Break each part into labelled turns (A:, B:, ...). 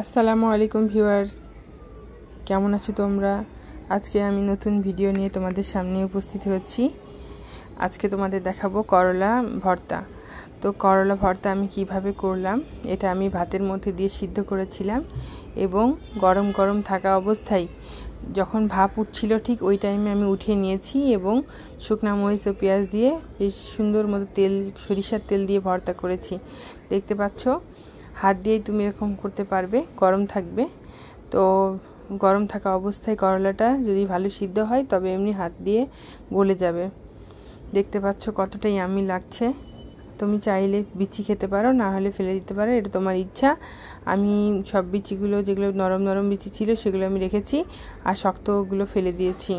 A: আসসালামু আলাইকুম ভিউয়ার্স, কেমন আছো তোমরা? আজকে আমি নতুন ভিডিও নিয়ে তোমাদের সামনে উপস্থিত হচ্ছি। আজকে তোমাদের দেখাবো করলা ভর্তা। তো করলা ভর্তা আমি কিভাবে করলাম, এটা আমি ভাতের মধ্যে দিয়ে সিদ্ধ করেছিলাম এবং গরম গরম থাকা অবস্থায় যখন ভাপ উঠছিল ঠিক ওই টাইমে আমি উঠিয়ে নিয়েছি এবং শুকনা মরিচ ও পেঁয়াজ দিয়ে বেশ সুন্দর মতো সরিষার তেল দিয়ে ভর্তা করেছি। দেখতে পাচ্ছ, হাত দিয়েই তুমি এরকম করতে পারবে, গরম থাকবে। তো গরম থাকা অবস্থায় করলাটা যদি ভালো সিদ্ধ হয় তবে এমনি হাত দিয়ে গলে যাবে। দেখতে পাচ্ছ কতটা ইয়াম্মি লাগছে। তুমি চাইলে বিচি খেতে পারো, না হলে ফেলে দিতে পারো, এটা তোমার ইচ্ছা। আমি সব বিচিগুলো, যেগুলো নরম নরম বিচি ছিল সেগুলো আমি রেখেছি আর শক্তগুলো ফেলে দিয়েছি।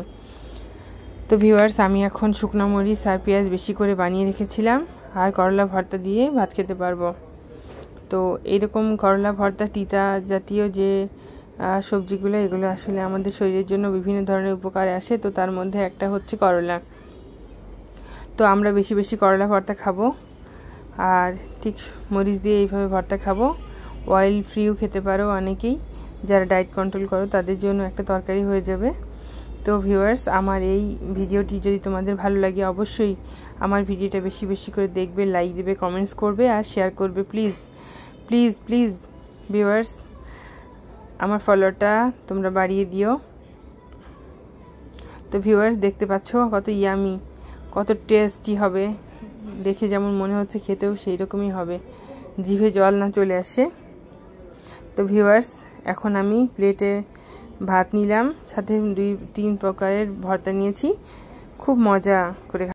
A: তো ভিউয়ার্স, আমি এখন শুকনো মরিচ আর পেঁয়াজ বেশি করে বানিয়ে রেখেছিলাম আর করলা ভর্তা দিয়ে ভাত খেতে পারবো। তো এইরকম করলা ভর্তা, তিতা জাতীয় যে সবজিগুলো, এগুলো আসলে আমাদের শরীরের জন্য বিভিন্ন ধরনের উপকারে আসে। তো তার মধ্যে একটা হচ্ছে করলা। তো আমরা বেশি বেশি করলা ভর্তা খাবো আর ঠিক মরিচ দিয়ে এইভাবে ভর্তা খাবো। অয়েল ফ্রিও খেতে পারো অনেকেই, যারা ডায়েট কন্ট্রোল করো তাদের জন্য একটা তরকারি হয়ে যাবে। তো ভিউয়ার্স, আমার এই ভিডিওটি যদি তোমাদের ভালো লাগে অবশ্যই আমার ভিডিওটা বেশি বেশি করে দেখবে, লাইক দেবে, কমেন্টস করবে আর শেয়ার করবে। প্লিজ প্লিজ প্লিজ ভিউয়ার্স, আমার ফলোয়ারটা তোমরা বাড়িয়ে দিও। তো ভিউয়ার্স, দেখতে পাচ্ছ কত ইয়ামি, কত টেস্টি হবে। দেখে যেমন মনে হচ্ছে খেতেও সেই রকমই হবে, জিভে জল না চলে আসে। তো ভিউয়ার্স, এখন আমি প্লেটে ভাত নিলাম, সাথে 2-3 প্রকারের ভর্তা নিয়েছি। খুব মজা করে